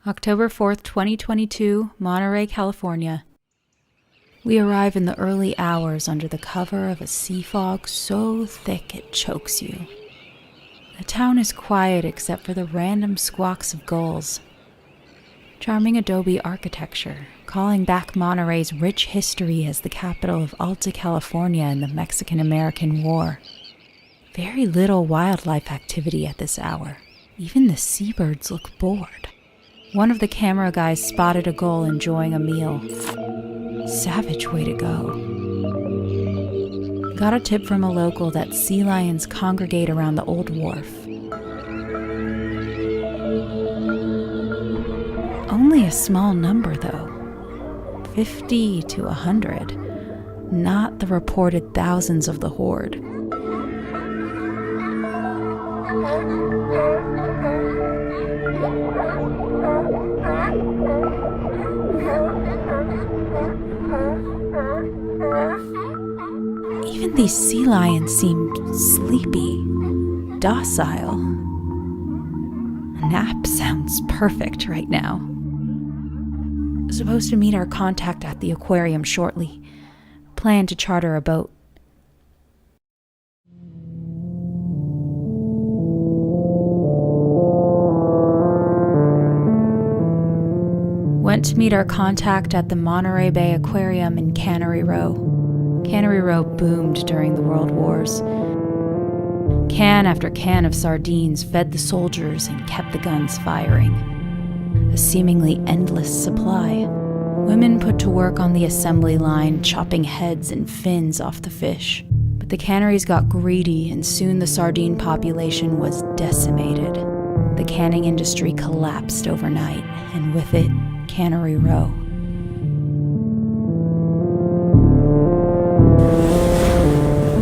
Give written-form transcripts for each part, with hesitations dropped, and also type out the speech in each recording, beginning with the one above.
October 4th, 2022, Monterey, California. We arrive in the early hours under the cover of a sea fog so thick it chokes you. The town is quiet except for the random squawks of gulls. Charming adobe architecture, calling back Monterey's rich history as the capital of Alta California in the Mexican-American War. Very little wildlife activity at this hour. Even the seabirds look bored. One of the camera guys spotted a gull enjoying a meal. Savage way to go. Got a tip from a local that sea lions congregate around the old wharf. Only a small number though. 50 to 100. Not the reported thousands of the horde. Even these sea lions seemed sleepy, docile. A nap sounds perfect right now. Supposed to meet our contact at the aquarium shortly. Plan to charter a boat. Went to meet our contact at the Monterey Bay Aquarium in Cannery Row. Cannery Row boomed during the World Wars. Can after can of sardines fed the soldiers and kept the guns firing. A seemingly endless supply. Women put to work on the assembly line, chopping heads and fins off the fish. But the canneries got greedy, and soon the sardine population was decimated. The canning industry collapsed overnight, and with it, Cannery Row.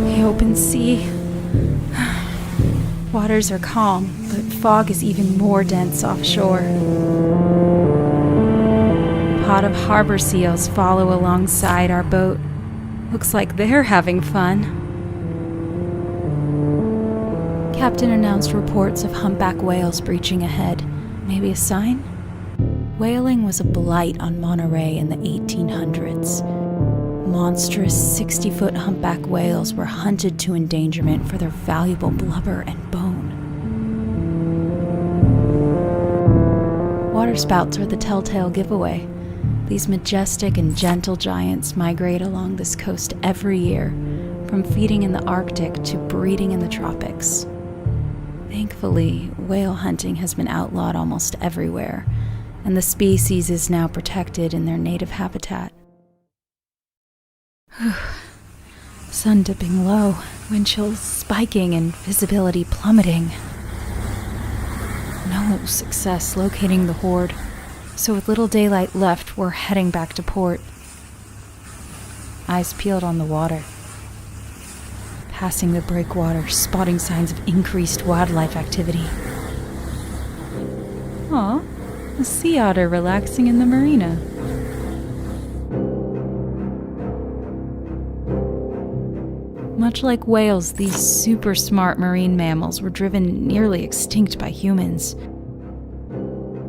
The open sea. Waters are calm, but fog is even more dense offshore. A pod of harbor seals follow alongside our boat. Looks like they're having fun. Captain announced reports of humpback whales breaching ahead. Maybe a sign? Whaling was a blight on Monterey in the 1800s. Monstrous 60-foot humpback whales were hunted to endangerment for their valuable blubber and bone. Waterspouts are the telltale giveaway. These majestic and gentle giants migrate along this coast every year, from feeding in the Arctic to breeding in the tropics. Thankfully, whale hunting has been outlawed almost everywhere, and the species is now protected in their native habitat. Sun dipping low, wind chills spiking, and visibility plummeting. No success locating the horde, so with little daylight left, we're heading back to port. Eyes peeled on the water. Passing the breakwater, spotting signs of increased wildlife activity. Aw, a sea otter relaxing in the marina. Much like whales, these super smart marine mammals were driven nearly extinct by humans.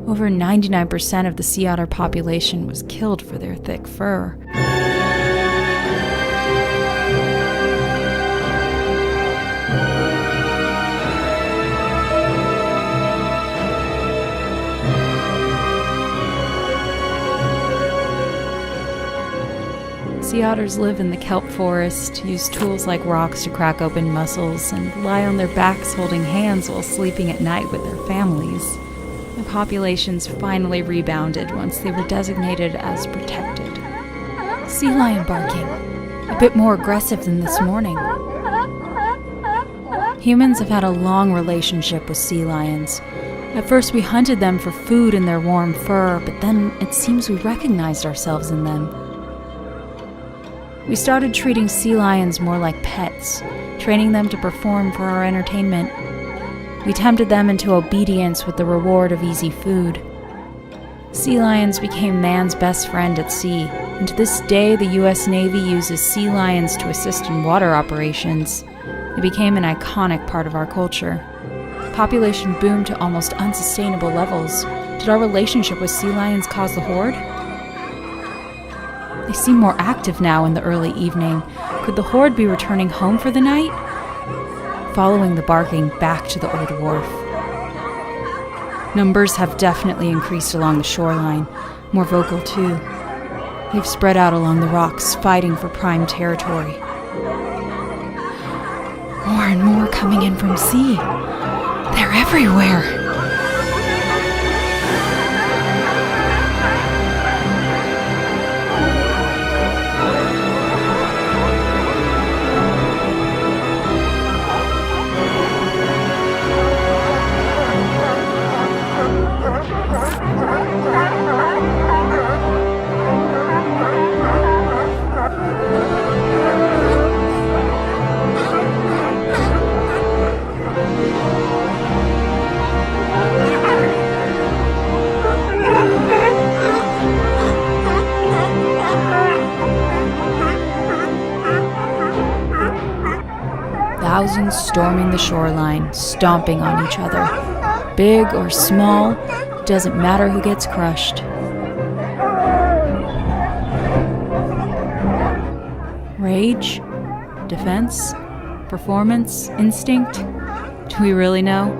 Over 99% of the sea otter population was killed for their thick fur. Sea otters live in the kelp forest, use tools like rocks to crack open mussels, and lie on their backs holding hands while sleeping at night with their families. The populations finally rebounded once they were designated as protected. Sea lion barking, a bit more aggressive than this morning. Humans have had a long relationship with sea lions. At first we hunted them for food and their warm fur, but then it seems we recognized ourselves in them. We started treating sea lions more like pets, training them to perform for our entertainment. We tempted them into obedience with the reward of easy food. Sea lions became man's best friend at sea, and to this day the U.S. Navy uses sea lions to assist in water operations. They became an iconic part of our culture. Population boomed to almost unsustainable levels. Did our relationship with sea lions cause the horde? They seem more active now in the early evening. Could the horde be returning home for the night? Following the barking back to the old wharf. Numbers have definitely increased along the shoreline, more vocal too. They've spread out along the rocks, fighting for prime territory. More and more coming in from sea. They're everywhere. Thousands storming the shoreline, stomping on each other. Big or small, doesn't matter who gets crushed. Rage? Defense? Performance? Instinct? Do we really know?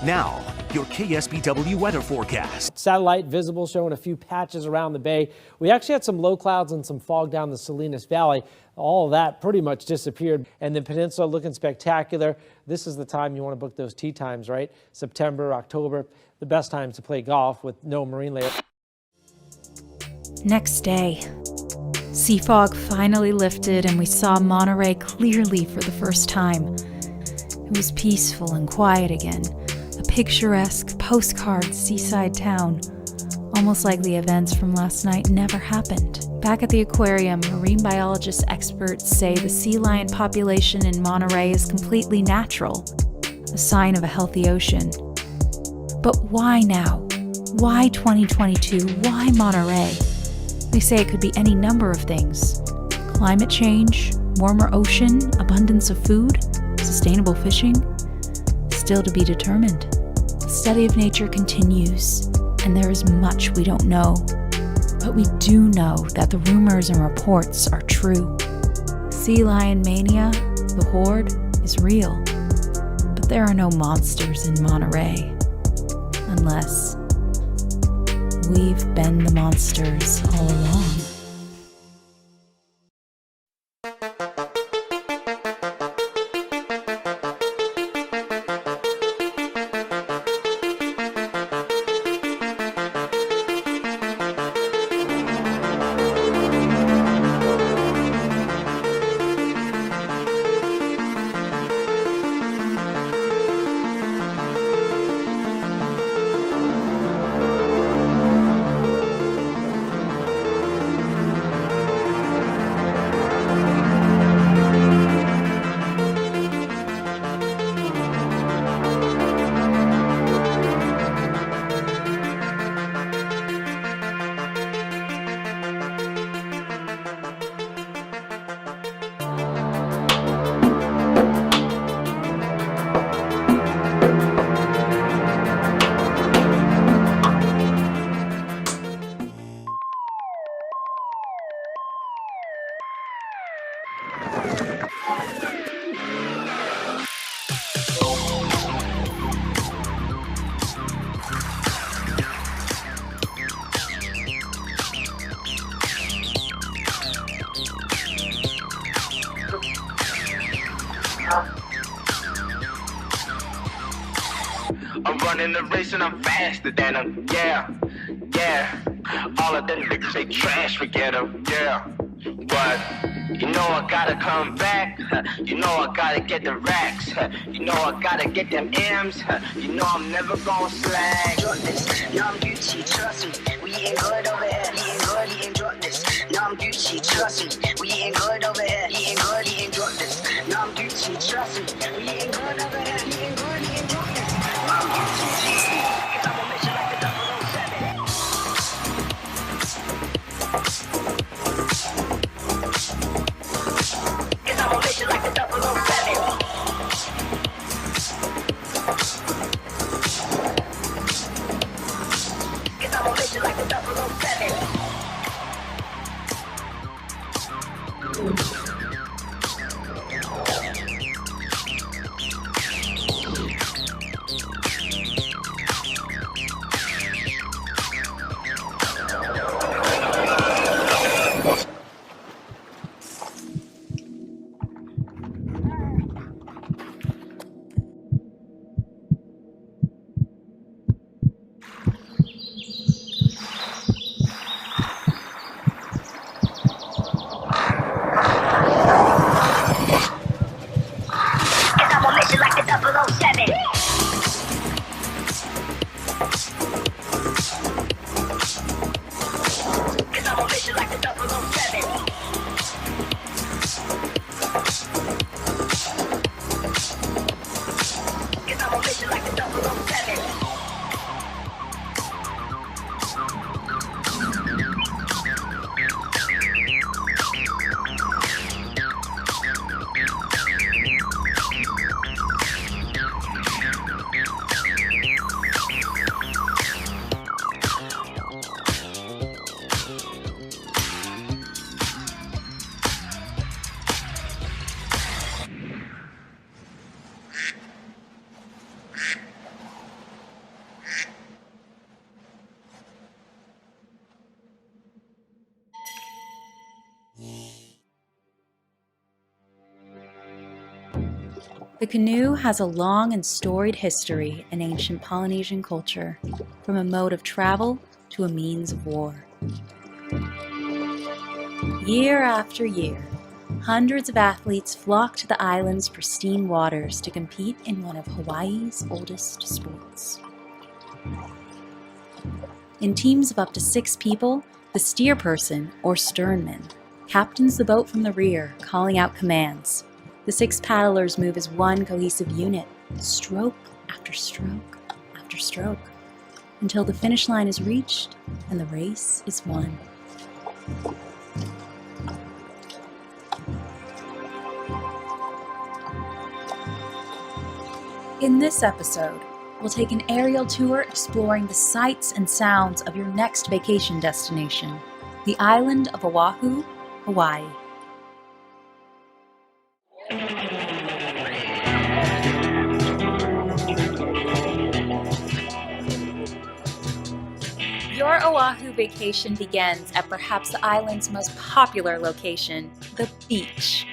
Now, your KSBW weather forecast. Satellite visible showing a few patches around the bay. We actually had some low clouds and some fog down the Salinas Valley. All of that pretty much disappeared. And the peninsula looking spectacular. This is the time you want to book those tee times, right? September, October, the best times to play golf with no marine layer. Next day, sea fog finally lifted and we saw Monterey clearly for the first time. It was peaceful and quiet again. A picturesque, postcard seaside town, almost like the events from last night never happened. Back at the aquarium, marine biologist experts say the sea lion population in Monterey is completely natural, a sign of a healthy ocean. But why now? Why 2022? Why Monterey? They say it could be any number of things. Climate change, warmer ocean, abundance of food, sustainable fishing. Still to be determined. The study of nature continues, and there is much we don't know. But we do know that the rumors and reports are true. Sea lion mania, the horde, is real. But there are no monsters in Monterey. Unless we've been the monsters all along. I'm running the race and I'm faster than them, yeah. All of them niggas, they trash, forget them, yeah. But, you know I gotta come back, you know I gotta get the racks, you know I gotta get them M's, you know I'm never gonna slack. Now I'm Gucci, trust me, we eating good over here, eating good, eating drop this. Now I'm Gucci, trust me, we eating good over here, eating good, eating drop this. Now I'm Gucci, trust me, we eating good over here, eating good, eating drop this. Now I'm Gucci, trust me, 'cause I'm a mission like the 007. Cause I'm a mission like the 007. Cause I'm a mission like the 007. The canoe has a long and storied history in ancient Polynesian culture, from a mode of travel to a means of war. Year after year, hundreds of athletes flock to the island's pristine waters to compete in one of Hawaii's oldest sports. In teams of up to 6 people, the steerperson, or sternman, captains the boat from the rear, calling out commands. The 6 paddlers move as one cohesive unit, stroke after stroke after stroke. until the finish line is reached and the race is won. In this episode, we'll take an aerial tour exploring the sights and sounds of your next vacation destination, the island of Oahu, Hawaii. Your Oahu vacation begins at perhaps the island's most popular location, the beach.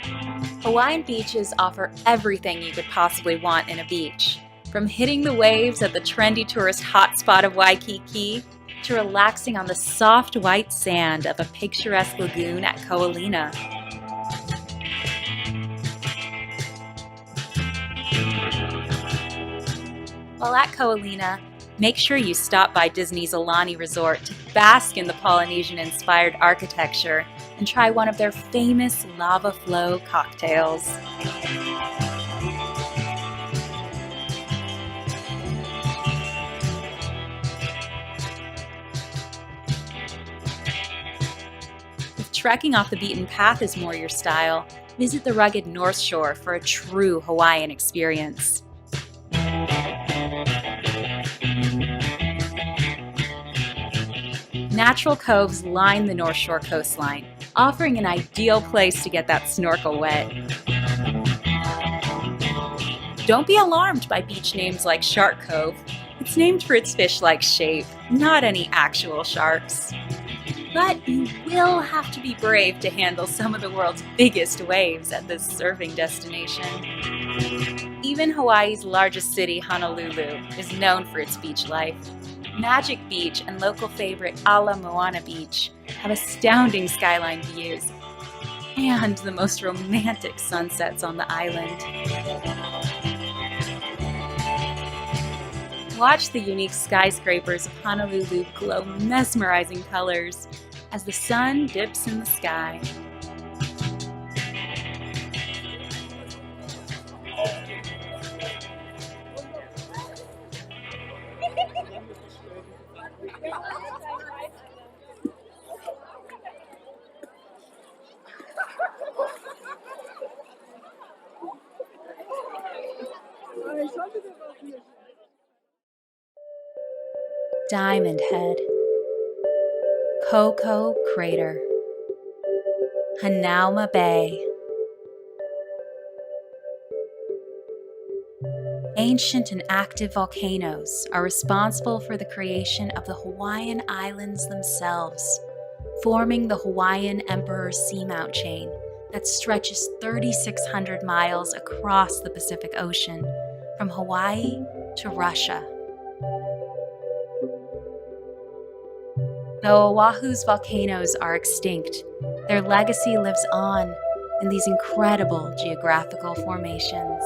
Hawaiian beaches offer everything you could possibly want in a beach, from hitting the waves at the trendy tourist hotspot of Waikiki to relaxing on the soft white sand of a picturesque lagoon at Ko'olina. While at Ko'olina, make sure you stop by Disney's Aulani Resort to bask in the Polynesian-inspired architecture and try one of their famous lava flow cocktails. If trekking off the beaten path is more your style, visit the rugged North Shore for a true Hawaiian experience. Natural coves line the North Shore coastline, offering an ideal place to get that snorkel wet. Don't be alarmed by beach names like Shark Cove. It's named for its fish-like shape, not any actual sharks. But you will have to be brave to handle some of the world's biggest waves at this surfing destination. Even Hawaii's largest city, Honolulu, is known for its beach life. Magic Beach and local favorite Ala Moana Beach have astounding skyline views and the most romantic sunsets on the island. Watch the unique skyscrapers of Honolulu glow mesmerizing colors as the sun dips in the sky. Diamond Head, Coco Crater, Hanauma Bay. Ancient and active volcanoes are responsible for the creation of the Hawaiian Islands themselves, forming the Hawaiian Emperor's Seamount chain that stretches 3,600 miles across the Pacific Ocean, from Hawaii to Russia. Though Oahu's volcanoes are extinct, their legacy lives on in these incredible geographical formations.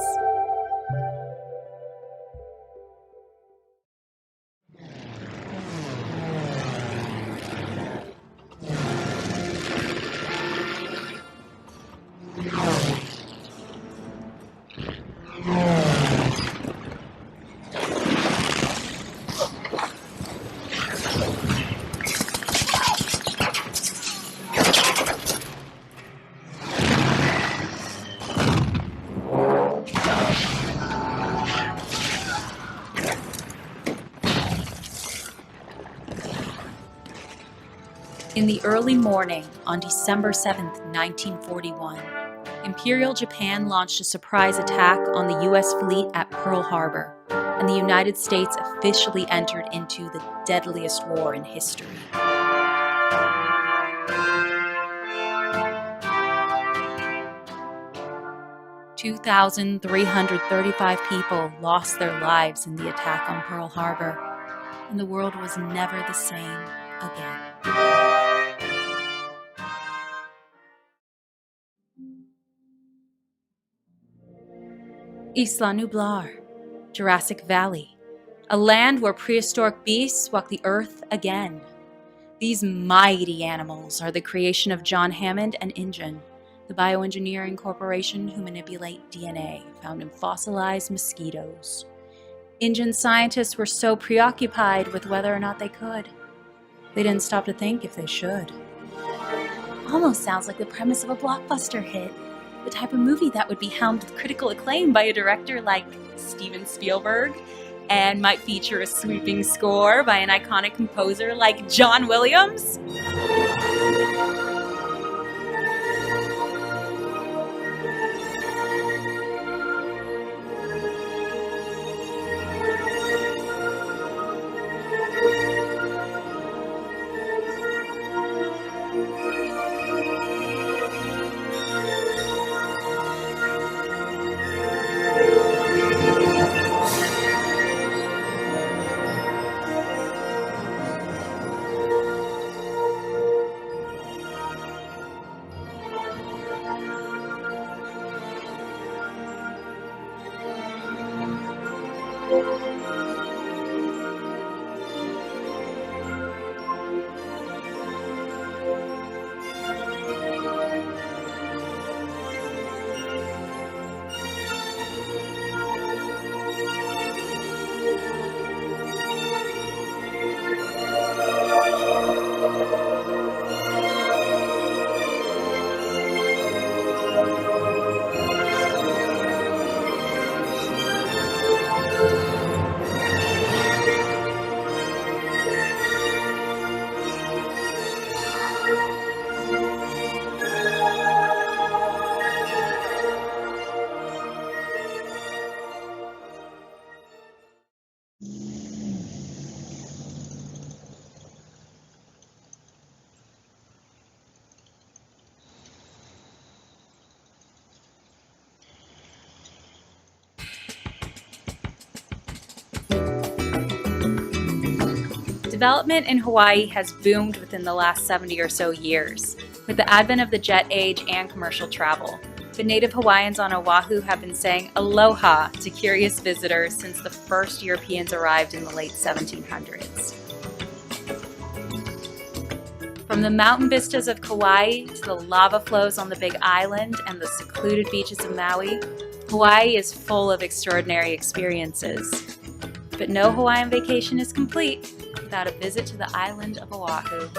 In the early morning on December 7, 1941, Imperial Japan launched a surprise attack on the U.S. fleet at Pearl Harbor, and the United States officially entered into the deadliest war in history. "2,335 people lost their lives in the attack on Pearl Harbor, and the world was never the same again." Isla Nublar, Jurassic Valley, a land where prehistoric beasts walk the earth again. These mighty animals are the creation of John Hammond and InGen, the bioengineering corporation who manipulate DNA found in fossilized mosquitoes. Indian scientists were so preoccupied with whether or not they could. They didn't stop to think if they should. Almost sounds like the premise of a blockbuster hit. The type of movie that would be helmed with critical acclaim by a director like Steven Spielberg, and might feature a sweeping score by an iconic composer like John Williams. Development in Hawaii has boomed within the last 70 or so years, with the advent of the jet age and commercial travel. But native Hawaiians on Oahu have been saying aloha to curious visitors since the first Europeans arrived in the late 1700s. From the mountain vistas of Kauai to the lava flows on the Big Island and the secluded beaches of Maui, Hawaii is full of extraordinary experiences. But no Hawaiian vacation is complete without a visit to the island of Oahu.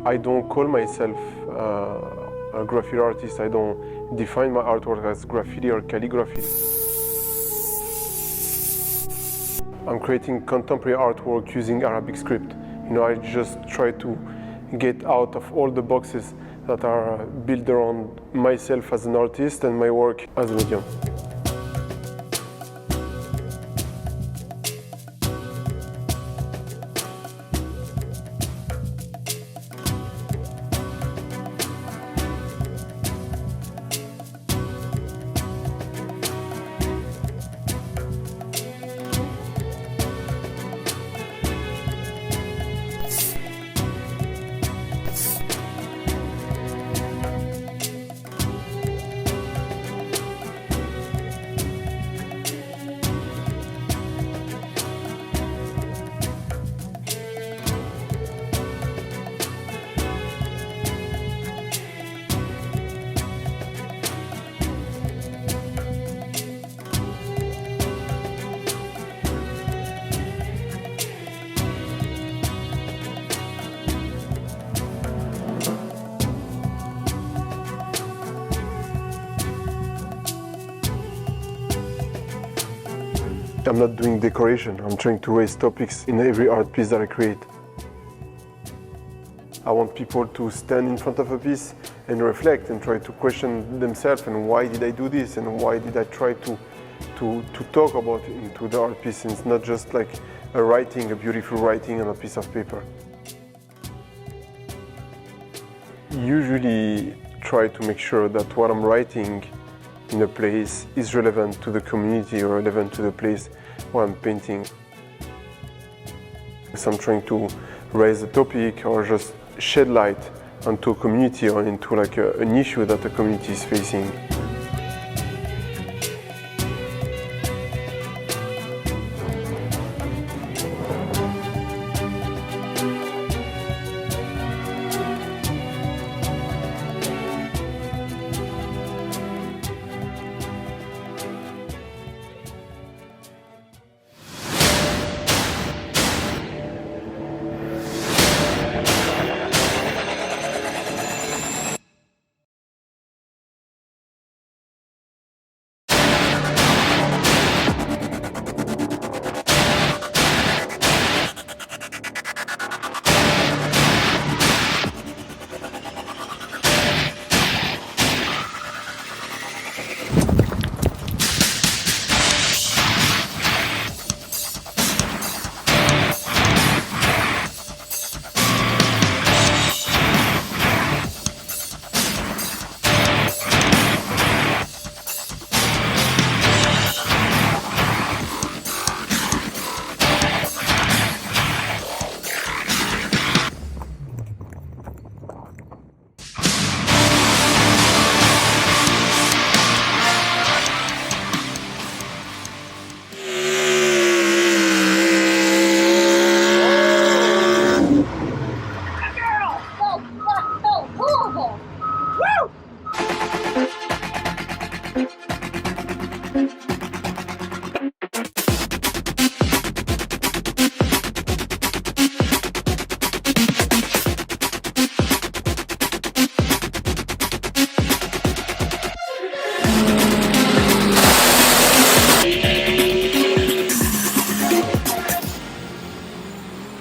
I don't call myself a graffiti artist. I don't define my artwork as graffiti or calligraphy. I'm creating contemporary artwork using Arabic script. I just try to get out of all the boxes that are built around myself as an artist and my work as a medium. I'm not doing decoration, I'm trying to raise topics in every art piece that I create. I want people to stand in front of a piece and reflect and try to question themselves and why did I do this and why did I try to talk about it into the art piece. And it's not just like a beautiful writing on a piece of paper. Usually try to make sure that what I'm writing in a place is relevant to the community or relevant to the place where I'm painting. So I'm trying to raise a topic or just shed light onto a community or into like an issue that the community is facing.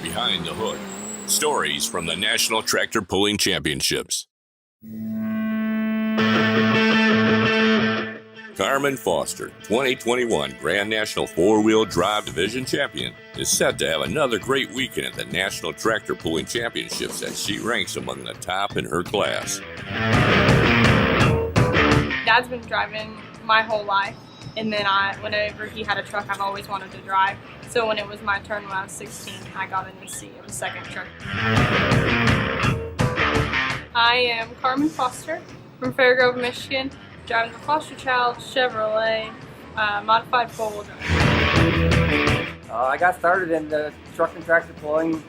Behind the Hood. Stories from the National Tractor Pulling Championships. Carmen Foster, 2021 Grand National Four-Wheel Drive Division Champion, is set to have another great weekend at the National Tractor Pulling Championships as she ranks among the top in her class. Dad's been driving my whole life, and then whenever he had a truck, I've always wanted to drive. So when it was my turn when I was 16, I got in the seat of a second truck. I am Carmen Foster from Fairgrove, Michigan, driving the Foster Child Chevrolet modified four-wheel drive. I got started in the truck and tractor pulling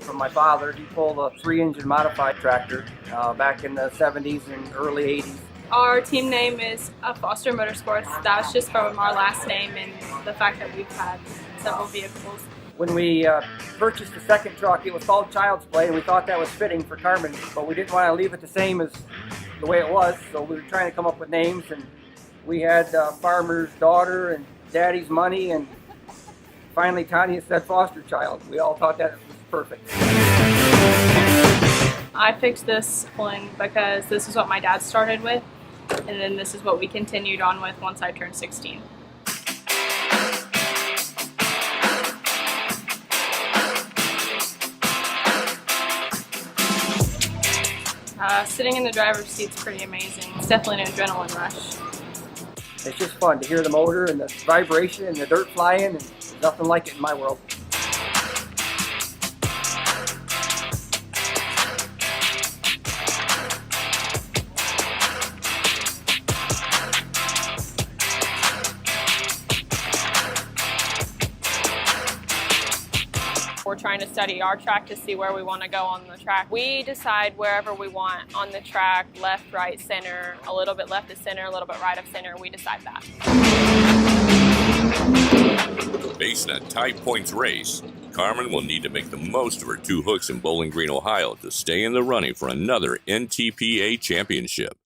from my father. He pulled a 3-engine modified tractor back in the 70s and early 80s. Our team name is Foster Motorsports. That's just from our last name and the fact that we've had several vehicles. When we purchased the second truck, it was called Child's Play, and we thought that was fitting for Carmen, but we didn't want to leave it the same as the way it was, so we were trying to come up with names, and we had Farmer's Daughter and Daddy's Money, and finally Tanya said Foster Child. We all thought that was perfect. I picked this one because this is what my dad started with, and then this is what we continued on with once I turned 16. Sitting in the driver's seat's pretty amazing. It's definitely an adrenaline rush. It's just fun to hear the motor and the vibration and the dirt flying, and there's nothing like it in my world. We're trying to study our track to see where we want to go on the track. We decide wherever we want on the track, left, right, center, a little bit left of center, a little bit right of center. We decide that. Based on a tight points race, Carmen will need to make the most of her 2 hooks in Bowling Green, Ohio to stay in the running for another NTPA championship.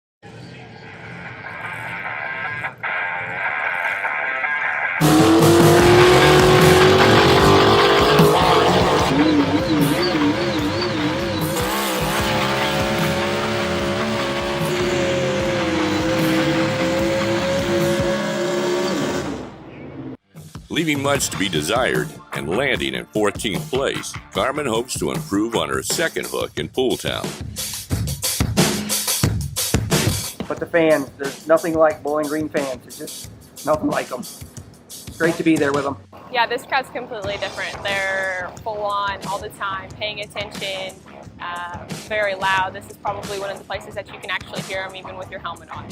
Leaving much to be desired and landing in 14th place, Carmen hopes to improve on her second hook in Pooltown. But the fans, there's nothing like Bowling Green fans. There's just nothing like them. It's great to be there with them. Yeah, this crowd's completely different. They're full on all the time, paying attention, very loud. This is probably one of the places that you can actually hear them even with your helmet on.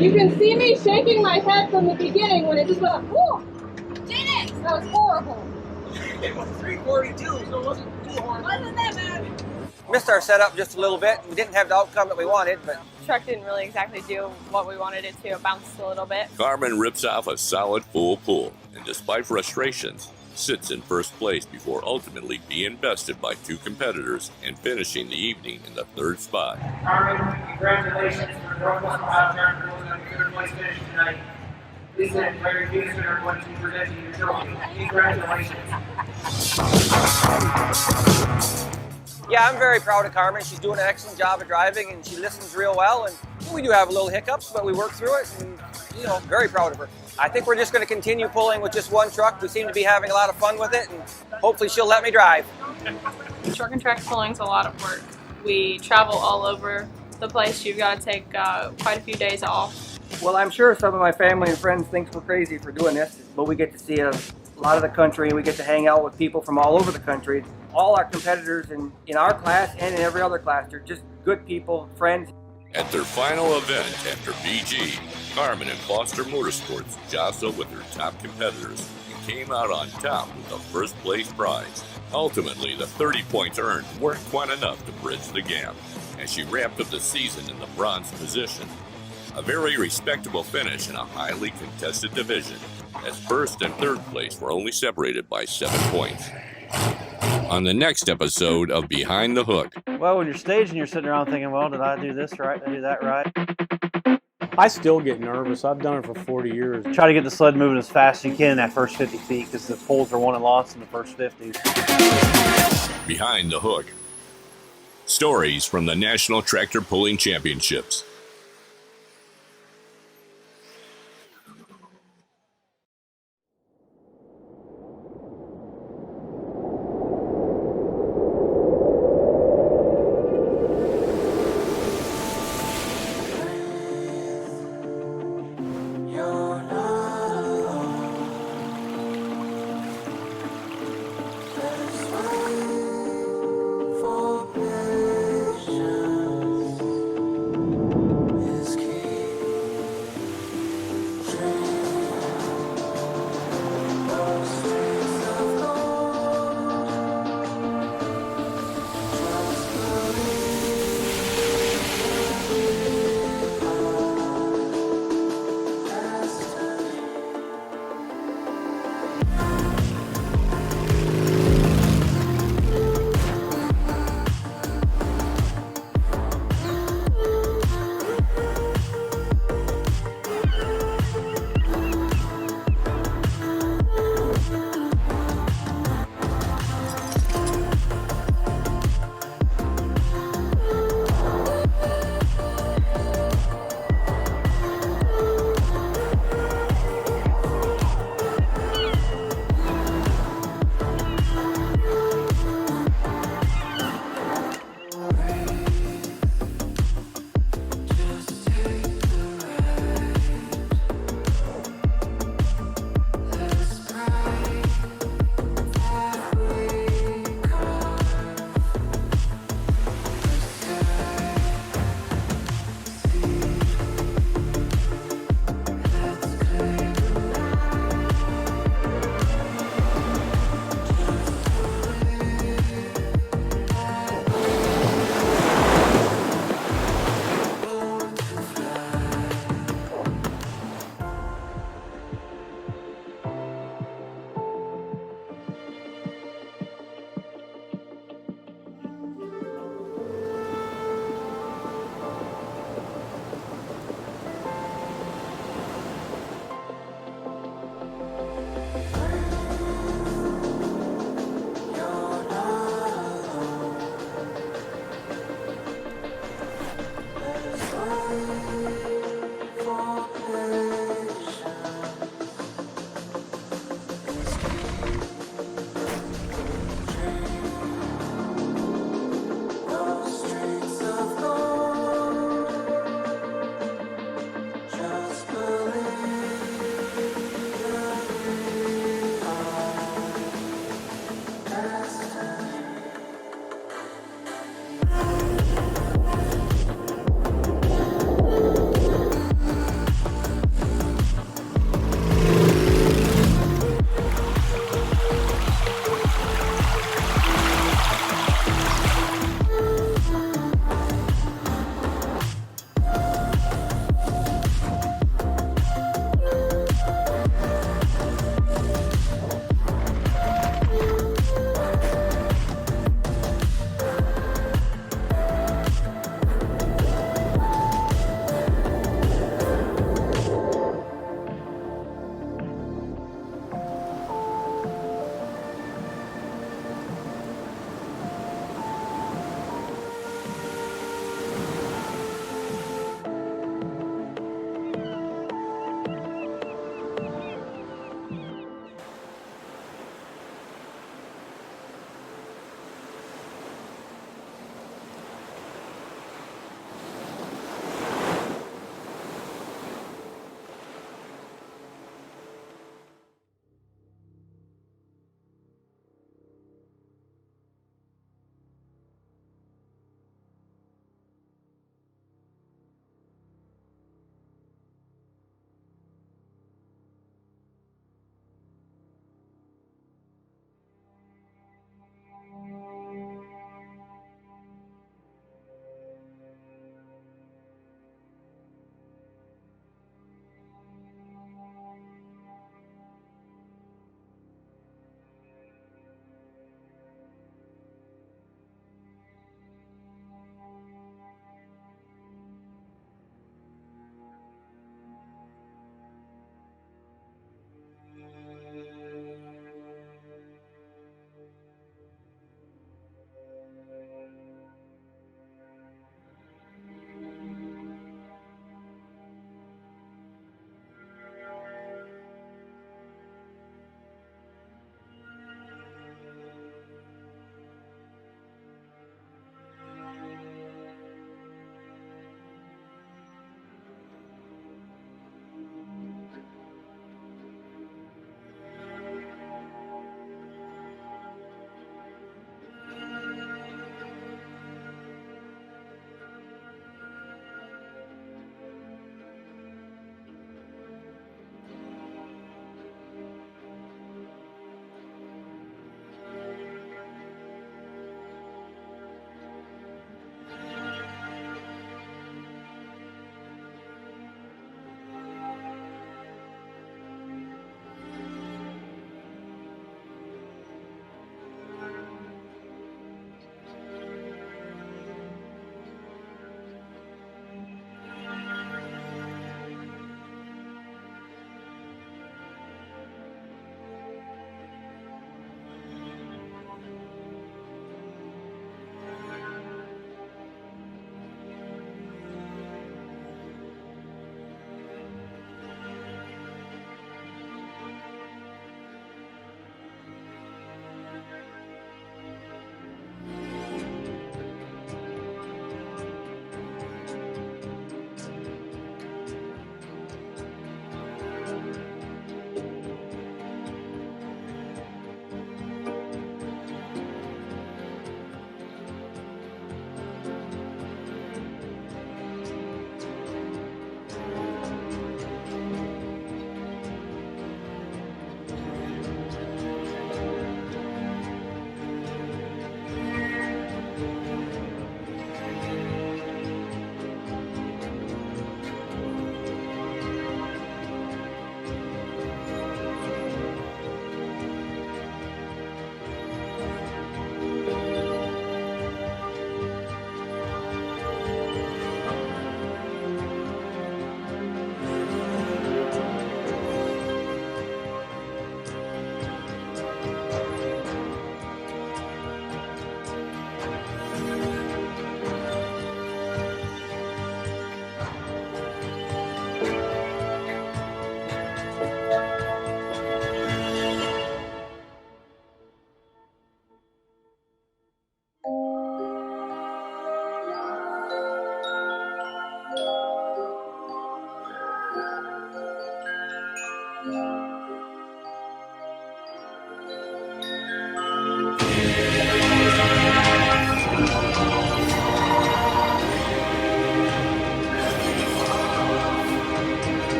You can see me shaking my head from the beginning when it just went, whoa! Did it? That was horrible. It was 342, so it wasn't too horrible. Wasn't that bad? Missed our setup just a little bit. We didn't have the outcome that we wanted, but The truck didn't really exactly do what we wanted it to. It bounced a little bit. Carmen rips off a solid full pull, and despite frustrations, sits in first place before ultimately being bested by 2 competitors and finishing the evening in the 3rd spot. Carmen, congratulations for Northwest Ohio Tractor Pulling on the 3rd place finish tonight. Lisa and Larry Peterson are going to present you your trophy. Congratulations. yeah, I'm very proud of Carmen. She's doing an excellent job of driving, and she listens real well. And we do have a little hiccups, but we work through it, and very proud of her. I think we're just going to continue pulling with just one truck. We seem to be having a lot of fun with it, and hopefully she'll let me drive. Truck and track pulling's a lot of work. We travel all over the place. You've got to take quite a few days off. Well, I'm sure some of my family and friends think we're crazy for doing this, but we get to see a lot of the country, and we get to hang out with people from all over the country. All our competitors in our class and in every other class, they're just good people, friends. At their final event after BG, Carmen and Foster Motorsports jostled with their top competitors and came out on top with the first place prize. Ultimately, the 30 points earned weren't quite enough to bridge the gap, as she wrapped up the season in the bronze position. A very respectable finish in a highly contested division, as first and third place were only separated by 7 points. On the next episode of Behind the Hook. Well, when you're staging, you're sitting around thinking, well, did I do this right? Did I do that right? I still get nervous. I've done it for 40 years. Try to get the sled moving as fast as you can in that first 50 feet because the poles are won and lost in the first 50. Behind the Hook. Stories from the National Tractor Pulling Championships.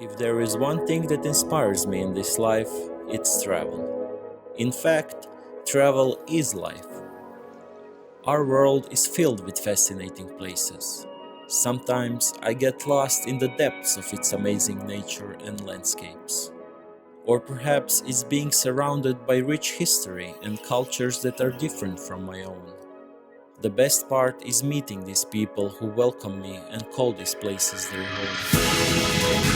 If there is one thing that inspires me in this life, it's travel. In fact, travel is life. Our world is filled with fascinating places. Sometimes I get lost in the depths of its amazing nature and landscapes. Or perhaps it's being surrounded by rich history and cultures that are different from my own. The best part is meeting these people who welcome me and call these places their home.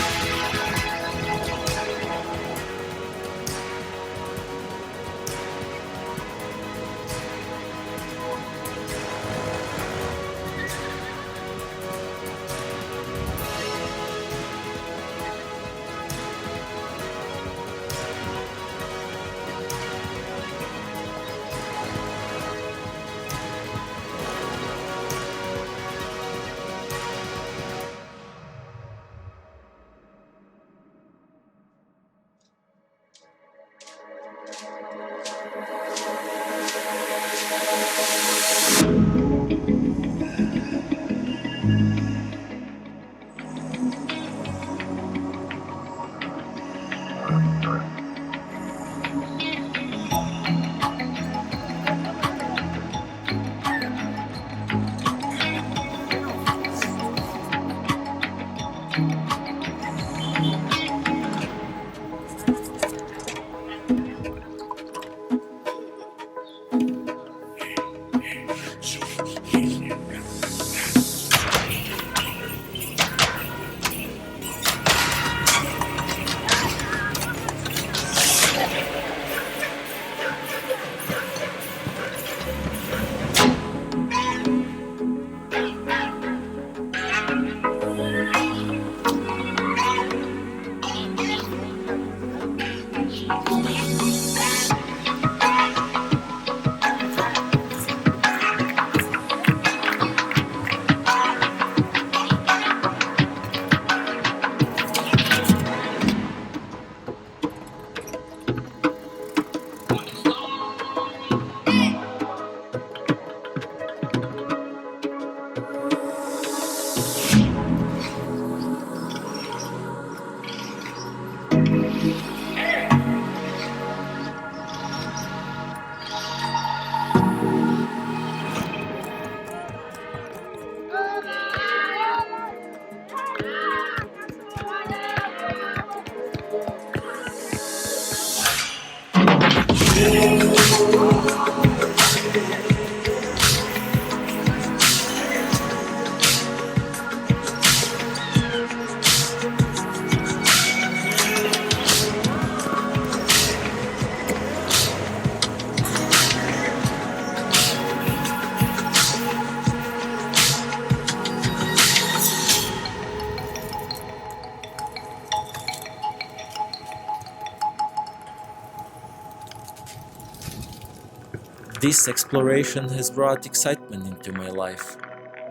This exploration has brought excitement into my life.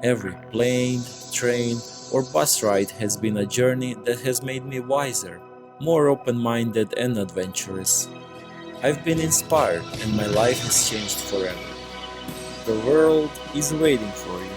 Every plane, train, or bus ride has been a journey that has made me wiser, more open-minded and adventurous. I've been inspired and my life has changed forever. The world is waiting for you.